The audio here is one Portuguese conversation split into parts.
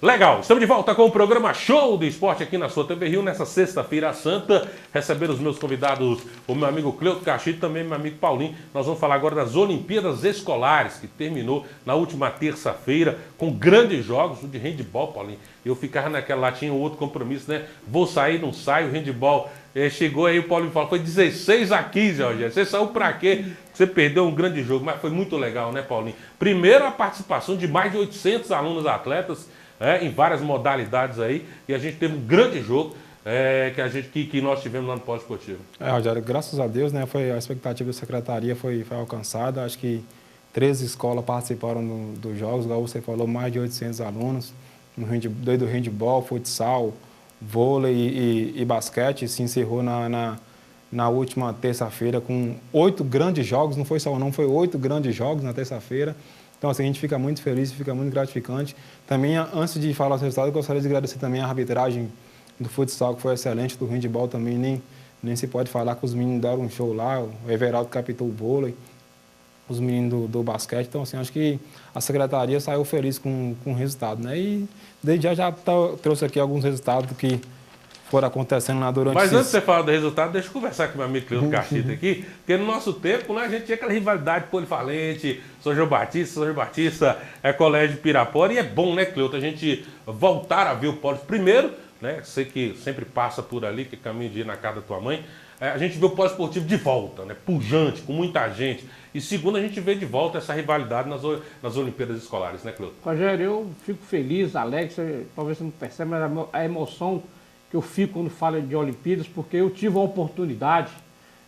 Legal, estamos de volta com o programa Show do Esporte aqui na sua TV Rio, nessa sexta-feira santa, recebendo os meus convidados, o meu amigo Cleuto Castilho e também meu amigo Paulinho. Nós vamos falar agora das Olimpíadas Escolares, que terminou na última terça-feira, com grandes jogos, o de handebol, Paulinho. Eu ficava naquela lá, tinha outro compromisso, né? Vou sair, não saio, o handebol. Chegou aí, o Paulinho falou, foi 16-15, Rogério. Você saiu pra quê? Você perdeu um grande jogo, mas foi muito legal, né, Paulinho? Primeiro, a participação de mais de 800 alunos atletas, em várias modalidades aí, e a gente teve um grande jogo que nós tivemos lá no Polo Esportivo. Rogério, graças a Deus, né, a expectativa da secretaria foi alcançada. Acho que 13 escolas participaram dos jogos, igual você falou, mais de 800 alunos, do handebol, futsal, vôlei e basquete. Se encerrou na última terça-feira com 8 grandes jogos, não foi só não, foi 8 grandes jogos na terça-feira. Então, assim, a gente fica muito feliz, fica muito gratificante. Também, antes de falar os resultados, eu gostaria de agradecer também a arbitragem do futsal, que foi excelente, do handebol também, nem se pode falar que os meninos deram um show lá, o Everaldo captou o vôlei, os meninos do basquete. Então, assim, acho que a secretaria saiu feliz com o resultado, né? E desde já trouxe aqui alguns resultados que foram acontecendo lá durante... Mas antes de você falar do resultado, deixa eu conversar com meu amigo Cleuto Castilho aqui, porque no nosso tempo, né, a gente tinha aquela rivalidade polivalente, São João Batista é Colégio Pirapora, e é bom, né, Cleuto, a gente voltar a ver o Polo. Primeiro, né, você que sempre passa por ali, que caminho de ir na casa da tua mãe, a gente vê o Polo Esportivo de volta, né, pujante, com muita gente. E segundo, a gente vê de volta essa rivalidade nas Olimpíadas Escolares, né, Cleuto? Rogério, eu fico feliz, Alex, talvez você não perceba, mas a emoção que eu fico quando falo de Olimpíadas, porque eu tive a oportunidade,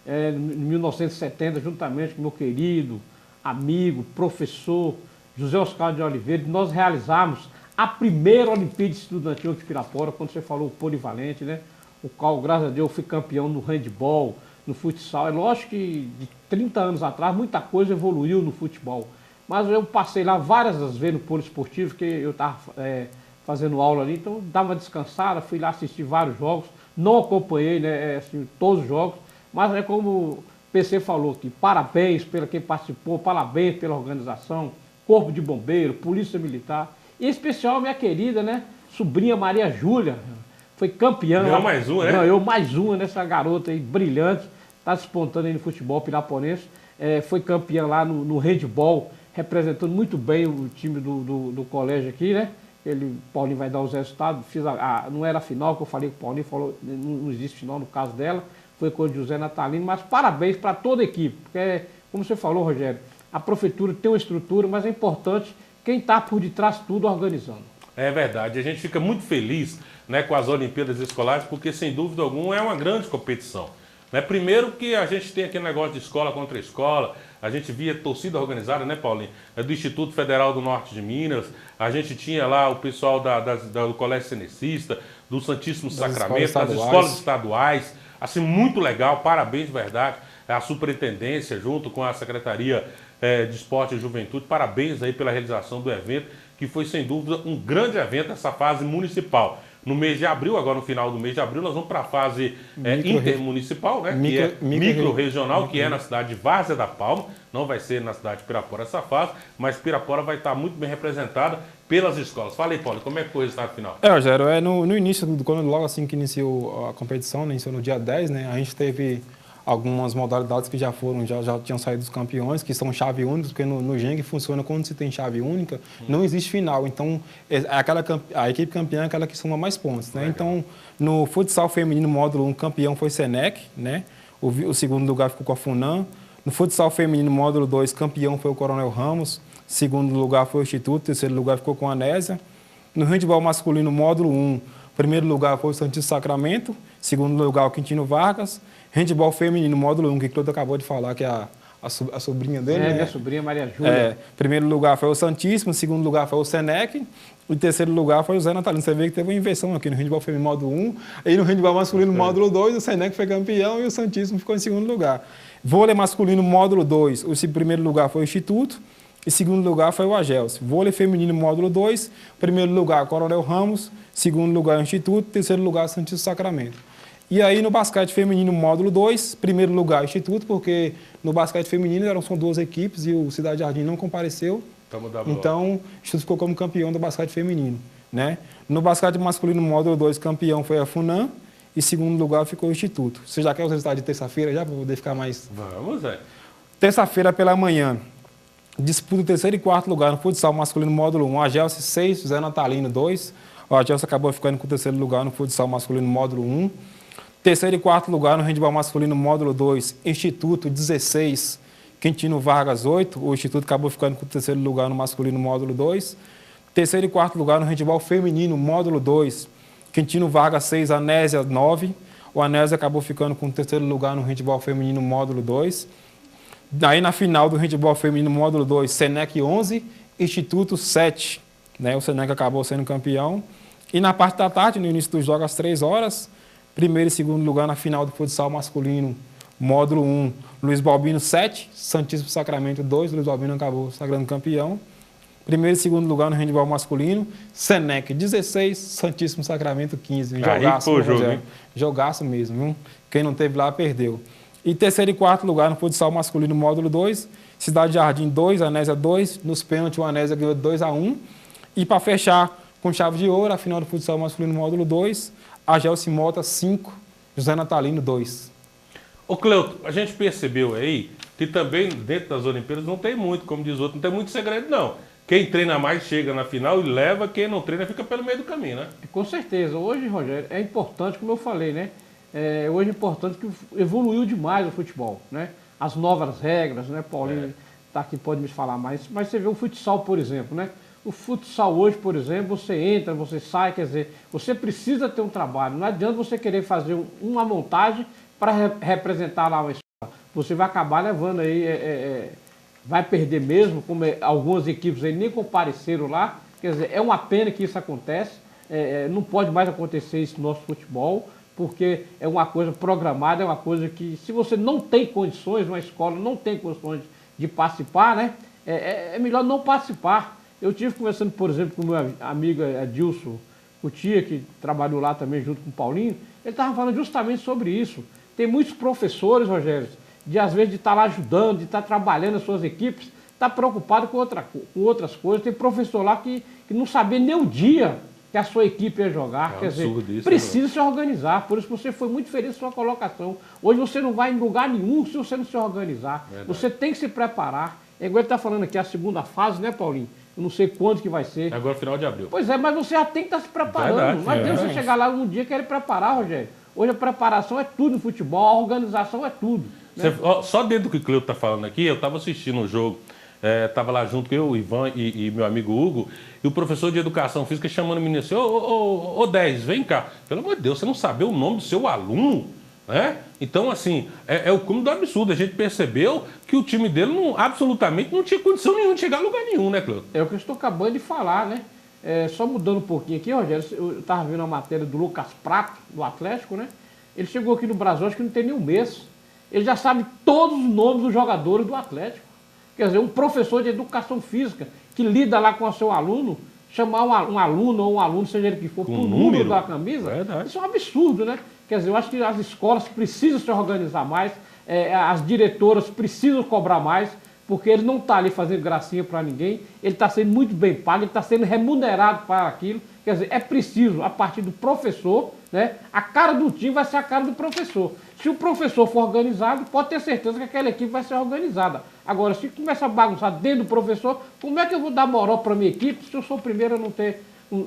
em 1970, juntamente com meu querido amigo, professor José Oscar de Oliveira, nós realizamos a primeira Olimpíada Estudantil de Pirapora, quando você falou polivalente, né? O qual, graças a Deus, eu fui campeão no handebol, no futsal. É lógico que de 30 anos atrás muita coisa evoluiu no futebol, mas eu passei lá várias vezes no polo esportivo, que eu estava fazendo aula ali, então dava uma descansada, fui lá assistir vários jogos, não acompanhei, né, assim, todos os jogos, mas é como o PC falou aqui, parabéns pela quem participou, parabéns pela organização, Corpo de Bombeiro, Polícia Militar, e em especial a minha querida, né, sobrinha Maria Júlia, foi campeã. Ganhou mais uma, né? Ganhou mais uma, nessa garota aí, brilhante, está despontando aí no futebol piraponense, foi campeã lá no handebol, representando muito bem o time do colégio aqui, né? Paulinho vai dar os resultados, não era a final que eu falei com o Paulinho, falou, não existe final no caso dela, foi com o José Natalino, mas parabéns para toda a equipe, porque, como você falou, Rogério, a prefeitura tem uma estrutura, mas é importante quem está por detrás de tudo organizando. É verdade, a gente fica muito feliz, né, com as Olimpíadas Escolares, porque sem dúvida alguma é uma grande competição. Né? Primeiro que a gente tem aquele negócio de escola contra escola, a gente via torcida organizada, né, Paulinho? Do Instituto Federal do Norte de Minas, a gente tinha lá o pessoal do Colégio Cenecista, do Santíssimo Sacramento, das escolas estaduais, assim, muito legal, parabéns de verdade, a superintendência junto com a Secretaria de Esporte e Juventude, parabéns aí pela realização do evento, que foi sem dúvida um grande evento nessa fase municipal. No mês de abril, agora no final do mês de abril, nós vamos para a fase intermunicipal, né? Que é micro-regional, que é na cidade de Várzea da Palma. Não vai ser na cidade de Pirapora essa fase, mas Pirapora vai estar muito bem representada pelas escolas. Fala aí, Paulo, como é que foi o resultado final? Rogério, no início, logo assim que iniciou a competição, né, iniciou no dia 10, né? A gente teve algumas modalidades que já tinham saído dos campeões, que são chave única, porque no Geng funciona quando se tem chave única, não existe final. Então, a equipe campeã é aquela que soma mais pontos, né? Então, no futsal feminino módulo 1, campeão foi Senec, né? O segundo lugar ficou com a FUNAM. No futsal feminino módulo 2, campeão foi o Coronel Ramos. Segundo lugar foi o Instituto, terceiro lugar ficou com a Anésia. No handebol masculino módulo 1, primeiro lugar foi o Santíssimo Sacramento, segundo lugar o Quintino Vargas. Handebol feminino, módulo 1, que o Cleuto acabou de falar, que é a sobrinha dele. Minha sobrinha Maria Júlia. Primeiro lugar foi o Santíssimo, segundo lugar foi o Senec, e terceiro lugar foi o Zé Natalino. Você vê que teve uma inversão aqui no handebol feminino, módulo 1, e no handebol masculino, módulo 2, o Senec foi campeão e o Santíssimo ficou em segundo lugar. Vôlei masculino, módulo 2, o primeiro lugar foi o Instituto, e segundo lugar foi o Agels. Vôlei feminino, módulo 2, primeiro lugar Coronel Ramos, segundo lugar o Instituto, terceiro lugar Santíssimo Sacramento. E aí no basquete feminino módulo 2, primeiro lugar Instituto, porque no basquete feminino são 2 equipes e o Cidade Jardim não compareceu. Então o Instituto ficou como campeão do basquete feminino. né? No basquete masculino módulo 2, campeão foi a FUNAM e segundo lugar ficou o Instituto. Você já quer os resultados de terça-feira já para poder ficar mais... Vamos, Zé. Terça-feira pela manhã, disputa o terceiro e quarto lugar no futsal masculino módulo 1, Agelce 6, José Natalino 2. O Agelce acabou ficando com o terceiro lugar no futsal masculino módulo 1. Terceiro e quarto lugar no handebol masculino módulo 2, Instituto 16, Quintino Vargas 8. O Instituto acabou ficando com o terceiro lugar no masculino módulo 2. Terceiro e quarto lugar no handebol feminino módulo 2, Quintino Vargas 6, Anésia 9. O Anésia acabou ficando com o terceiro lugar no handebol feminino módulo 2. Daí na final do handebol feminino módulo 2, Senec 11, Instituto 7. Né? O Senec acabou sendo campeão. E na parte da tarde, no início dos jogos, às 3 horas, primeiro e segundo lugar na final do futsal masculino módulo 1, Luiz Balbino 7, Santíssimo Sacramento 2. Luiz Balbino acabou sagrando campeão. Primeiro e segundo lugar no handebol masculino, Senec 16, Santíssimo Sacramento 15. Jogaço, aí, jogo, jogaço mesmo, viu? Quem não teve lá, perdeu. E terceiro e quarto lugar no futsal masculino módulo 2, Cidade Jardim 2, Anésia 2. Nos pênaltis, o Anésia ganhou 2-1. E para fechar com chave de ouro, a final do futsal masculino módulo 2, Agelce Mota 5, José Natalino 2. Ô, Cleuto, a gente percebeu aí que também dentro das Olimpíadas não tem muito, como diz o outro, não tem muito segredo, não. Quem treina mais chega na final e leva, quem não treina fica pelo meio do caminho, né? Com certeza. Hoje, Rogério, é importante, como eu falei, né? Hoje é importante que evoluiu demais o futebol, né? As novas regras, né? Paulinho tá aqui, pode me falar mais. Mas você vê o futsal, por exemplo, né? O futsal hoje, por exemplo, você entra, você sai, quer dizer, você precisa ter um trabalho. Não adianta você querer fazer uma montagem para representar lá uma escola. Você vai acabar levando aí, vai perder mesmo, como algumas equipes aí nem compareceram lá. Quer dizer, é uma pena que isso acontece. Não pode mais acontecer isso no nosso futebol, porque é uma coisa programada, é uma coisa que, se você não tem condições, uma escola não tem condições de participar, né? É melhor não participar. Eu tive conversando, por exemplo, com o meu amigo Adilson Cutia, que trabalhou lá também junto com o Paulinho. Ele estava falando justamente sobre isso. Tem muitos professores, Rogério, às vezes de estar lá ajudando, de estar trabalhando as suas equipes, está preocupado com outras coisas. Tem professor lá que não sabia nem o dia que a sua equipe ia jogar. Quer dizer, precisa se organizar. Por isso você foi muito feliz na sua colocação. Hoje você não vai em lugar nenhum se você não se organizar. Verdade. Você tem que se preparar. É igual ele está falando aqui, a segunda fase, né, Paulinho? Eu não sei quando que vai ser. Agora final de abril. Pois é, mas você já tem que estar se preparando. Verdade, não adianta você chegar lá um dia e querer preparar, Rogério. Hoje a preparação é tudo no futebol, a organização é tudo. Né? Só dentro do que o Cleuto está falando aqui, eu estava assistindo um jogo, estava lá junto com eu, o Ivan e meu amigo Hugo, e o professor de educação física chamando o menino assim, ô 10, vem cá. Pelo amor de Deus, você não sabe o nome do seu aluno? Né? Então, assim, é o cúmulo do absurdo. A gente percebeu que o time dele absolutamente não tinha condição nenhuma de chegar a lugar nenhum, né, Cleuto? É o que eu estou acabando de falar, né? Só mudando um pouquinho aqui, Rogério, eu estava vendo a matéria do Lucas Prato, do Atlético, né? Ele chegou aqui no Brasil, acho que não tem nem um mês. Ele já sabe todos os nomes dos jogadores do Atlético. Quer dizer, um professor de educação física que lida lá com o seu aluno, chamar um aluno ou um aluno, seja ele que for, por número da camisa, isso é um absurdo, né? Quer dizer, eu acho que as escolas precisam se organizar mais, as diretoras precisam cobrar mais, porque ele não está ali fazendo gracinha para ninguém, ele está sendo muito bem pago, ele está sendo remunerado para aquilo. Quer dizer, é preciso, a partir do professor, né, a cara do time vai ser a cara do professor. Se o professor for organizado, pode ter certeza que aquela equipe vai ser organizada. Agora, se começa a bagunçar dentro do professor, como é que eu vou dar moral para a minha equipe se eu sou o primeiro a não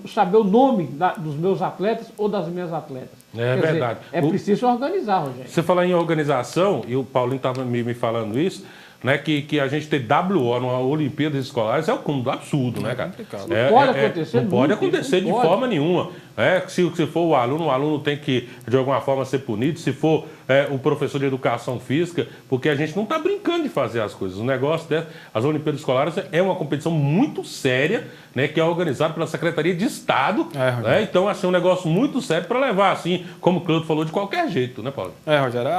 saber o nome dos meus atletas ou das minhas atletas? É verdade. É preciso se organizar, Rogério. Você falar em organização, e o Paulinho estava me falando isso, né, que a gente ter WO numa Olimpíadas Escolares é o cúmulo do absurdo, né, cara? Não pode acontecer. Não pode acontecer de forma nenhuma. Se for o aluno tem que, de alguma forma, ser punido. Se for o professor de educação física, porque a gente não está brincando de fazer as coisas. O negócio as Olimpíadas Escolares é uma competição muito séria, né, que é organizada pela Secretaria de Estado. Né? Então, assim, é um negócio muito sério para levar, assim, como o Cleuto falou, de qualquer jeito, né, Paulo? Rogério,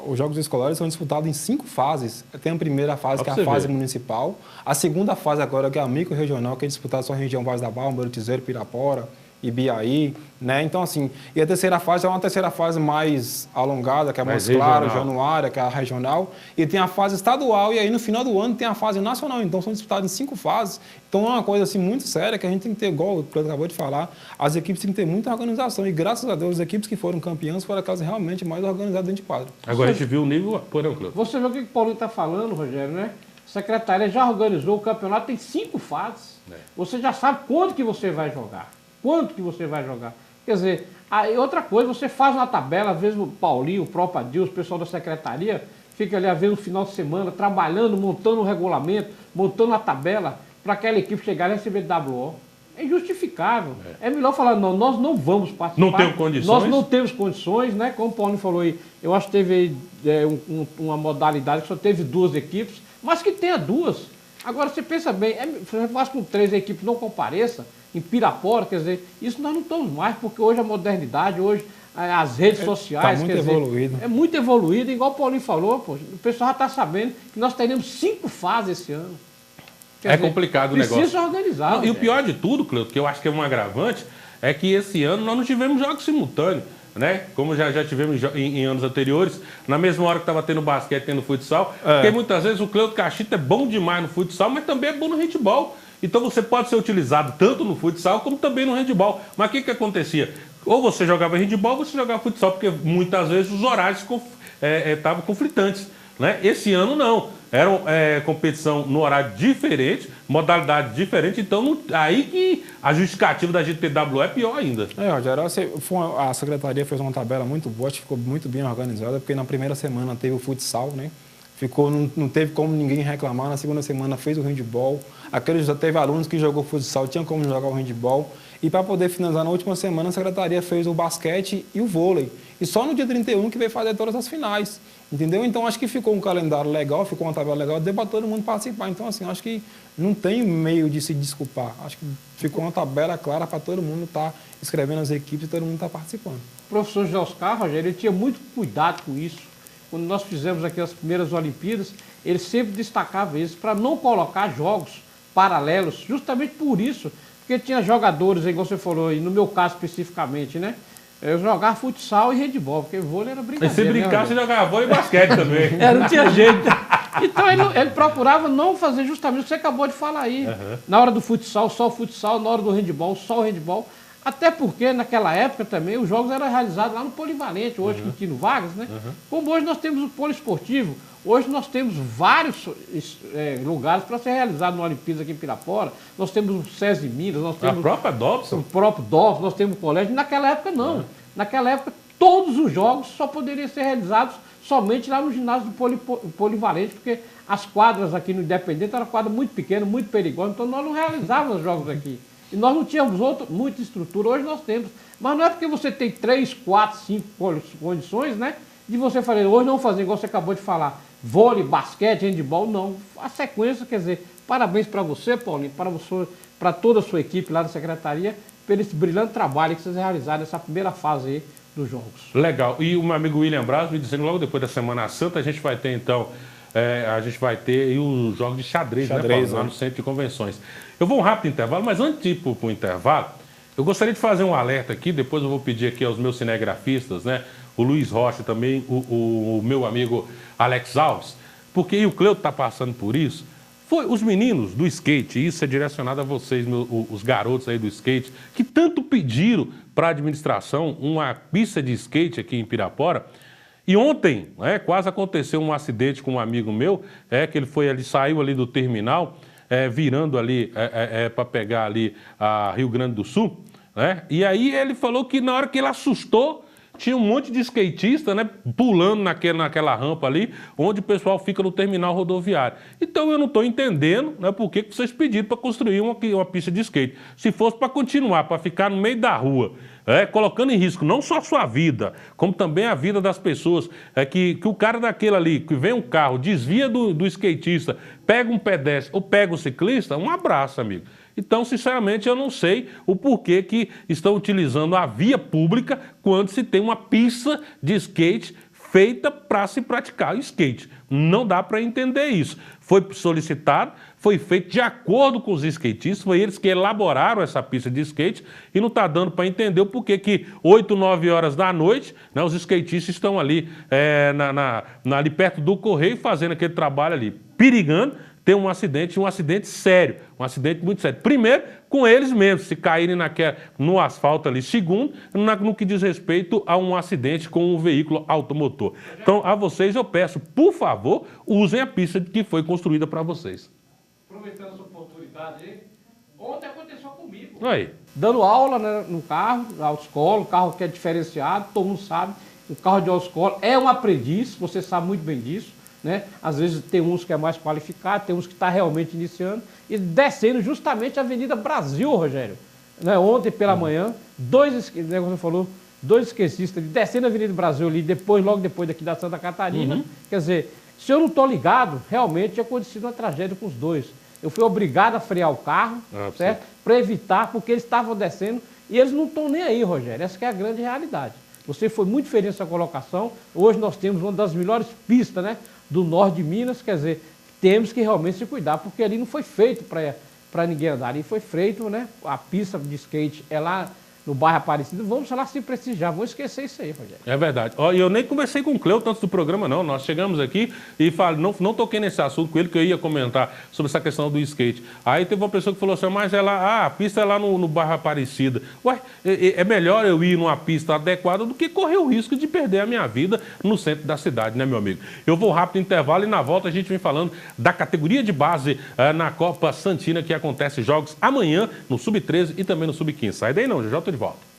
os Jogos Escolares são disputados em 5 fases. Tem a primeira fase, que é a fase municipal. A segunda fase agora, que é a micro-regional, que é disputada só a região Vaz da Barra, Belo Tizeiro, Pirapora, Ibiaí, né? Então, assim, e a terceira fase é uma terceira fase mais alongada, que é mais Mais claro, regional. Januária, que é a regional, e tem a fase estadual, e aí no final do ano tem a fase nacional. Então, são disputadas em 5 fases. Então, é uma coisa, assim, muito séria, que a gente tem que ter, igual o Cleiton acabou de falar, as equipes têm que ter muita organização. E, graças a Deus, as equipes que foram campeãs foram aquelas realmente mais organizadas dentro de quadra. Agora a gente viu o nível... Por exemplo, Você vê o que o Paulinho está falando, Rogério, né? A Secretaria já organizou o campeonato, tem 5 fases. Você já sabe quando que você vai jogar. Quanto que você vai jogar. Quer dizer, aí outra coisa, você faz uma tabela, às vezes o Paulinho, o próprio Adil, o pessoal da Secretaria, fica ali, às vezes, no final de semana, trabalhando, montando um regulamento, montando a tabela, para aquela equipe chegar e receber WO. É injustificável. É melhor falar, não, nós não vamos participar. Não temos condições. Nós não temos condições, né? Como o Paulinho falou aí, eu acho que teve uma modalidade que só teve 2 equipes, mas que tenha 2. Agora, você pensa bem, você faz com 3 equipes não compareça, em Pirapora, quer dizer, isso nós não estamos mais, porque hoje a modernidade, hoje as redes sociais... Está muito evoluído. É muito evoluído, igual o Paulinho falou, pô, o pessoal já está sabendo que nós teremos 5 fases esse ano. É complicado o negócio. Precisa organizar. Não, e o pior de tudo, Cleuto, que eu acho que é um agravante, é que esse ano nós não tivemos jogos simultâneos, né? Como já tivemos em anos anteriores, na mesma hora que estava tendo basquete, tendo futsal, porque muitas vezes o Cleuto Cachita é bom demais no futsal, mas também é bom no handball. Então você pode ser utilizado tanto no futsal como também no handball. Mas o que acontecia? Ou você jogava handball ou você jogava futsal, porque muitas vezes os horários estavam conflitantes. Né? Esse ano não. Era competição no horário diferente, modalidade diferente, então aí que a justificativa da GTW é pior ainda. Rogério, a secretaria fez uma tabela muito boa, ficou muito bem organizada, porque na primeira semana teve o futsal, né? Não teve como ninguém reclamar, na segunda semana fez o handball, já teve alunos que jogou futsal, tinha como jogar o handball, e para poder finalizar na última semana a secretaria fez o basquete e o vôlei. E só no dia 31 que veio fazer todas as finais, entendeu? Então acho que ficou um calendário legal, ficou uma tabela legal, deu para todo mundo participar. Então assim, acho que não tem meio de se desculpar. Acho que ficou uma tabela clara para todo mundo estar escrevendo as equipes e todo mundo estar participando. O professor José Oscar, Rogério, ele tinha muito cuidado com isso. Quando nós fizemos aqui as primeiras Olimpíadas, ele sempre destacava isso, para não colocar jogos paralelos, justamente por isso, porque tinha jogadores, igual você falou, e no meu caso especificamente, né? Eu jogava futsal e handball, porque vôlei era brincadeira. E se brincar, você jogava vôlei e basquete também. Não tinha jeito. Então ele procurava não fazer justamente o que você acabou de falar aí. Na hora do futsal, só o futsal, na hora do handball, só o handball. Até porque, naquela época também, os jogos eram realizados lá no Polivalente, hoje que tinha no Vargas, né? Como hoje nós temos o poliesportivo, hoje nós temos vários lugares para ser realizado no Olimpíadas aqui em Pirapora. Nós temos o SESI Minas, nós temos a própria Dobson. o próprio Dobson, nós temos o colégio. Naquela época, não. Naquela época, todos os jogos só poderiam ser realizados somente lá no ginásio do Polivalente, porque as quadras aqui no Independente eram quadras muito pequenas, muito perigosas, então nós não realizávamos os jogos aqui. E nós não tínhamos muita estrutura, hoje nós temos. Mas não é porque você tem 3, 4, 5 condições, né? De você fazer, hoje não fazer igual você acabou de falar, vôlei, basquete, handball, não. A sequência, quer dizer, parabéns para você, Paulinho, para toda a sua equipe lá da secretaria, pelo esse brilhante trabalho que vocês realizaram nessa primeira fase aí dos jogos. Legal. E o meu amigo William Braz me dizendo, logo depois da Semana Santa, a gente vai ter, então, os jogos de xadrez, né, Paulo? Lá no Centro de Convenções. Eu vou um rápido intervalo, mas antes de ir para o intervalo, eu gostaria de fazer um alerta aqui, depois eu vou pedir aqui aos meus cinegrafistas, né? O Luiz Rocha também, o meu amigo Alex Alves, porque o Cleuto está passando por isso. Os meninos do skate, isso é direcionado a vocês, os garotos aí do skate, que tanto pediram para a administração uma pista de skate aqui em Pirapora. E ontem, quase aconteceu um acidente com um amigo meu, que ele saiu ali do terminal, virando ali para pegar ali a Rio Grande do Sul, né? E aí ele falou que na hora que ele assustou, tinha um monte de skatista, né, pulando naquela rampa ali, onde o pessoal fica no terminal rodoviário. Então eu não estou entendendo, né, por que vocês pediram para construir uma pista de skate. Se fosse para continuar, para ficar no meio da rua, colocando em risco não só a sua vida, como também a vida das pessoas, que o cara daquele ali, que vem um carro, desvia do skatista, pega um pedestre ou pega um ciclista, um abraço, amigo. Então, sinceramente, eu não sei o porquê que estão utilizando a via pública quando se tem uma pista de skate feita para se praticar o skate. Não dá para entender isso. Foi solicitado, foi feito de acordo com os skatistas, foi eles que elaboraram essa pista de skate e não está dando para entender o porquê que 8, 9 horas da noite, né, os skatistas estão ali, ali perto do Correio fazendo aquele trabalho ali, perigando ter um acidente sério, um acidente muito sério. Primeiro, com eles mesmos, se caírem no asfalto ali. Segundo, no que diz respeito a um acidente com um veículo automotor. Então, a vocês eu peço, por favor, usem a pista que foi construída para vocês. Aproveitando essa oportunidade aí, ontem aconteceu comigo. Aí. Dando aula, né, no carro, autoescola, um carro que é diferenciado, todo mundo sabe, o carro de autoescola é um aprendiz, você sabe muito bem disso. Né? Às vezes tem uns que é mais qualificado, tem uns que está realmente iniciando, e descendo justamente a Avenida Brasil, Rogério. Né? Ontem pela manhã, dois esquecistas descendo a Avenida Brasil ali, logo depois daqui da Santa Catarina. Quer dizer, se eu não estou ligado, realmente tinha acontecido uma tragédia com os dois. Eu fui obrigado a frear o carro, certo? Para evitar, porque eles estavam descendo e eles não estão nem aí, Rogério. Essa que é a grande realidade. Você foi muito feliz nessa colocação. Hoje nós temos uma das melhores pistas, né, do norte de Minas, quer dizer, temos que realmente se cuidar, porque ali não foi feito para ninguém andar, ali foi feito, né, a pista de skate é lá no bairro Aparecido, vamos lá se prestigiar, vamos esquecer isso aí, Rogério. É verdade. E eu nem conversei com o Cleuton antes do programa, não. Nós chegamos aqui e não toquei nesse assunto com ele, que eu ia comentar sobre essa questão do skate. Aí teve uma pessoa que falou assim, mas a pista é lá no bairro Aparecida. Ué, é melhor eu ir numa pista adequada do que correr o risco de perder a minha vida no centro da cidade, né, meu amigo? Eu vou rápido intervalo e na volta a gente vem falando da categoria de base na Copa Santina, que acontece jogos amanhã no Sub-13 e também no Sub-15. Sai daí não, já estou de volta.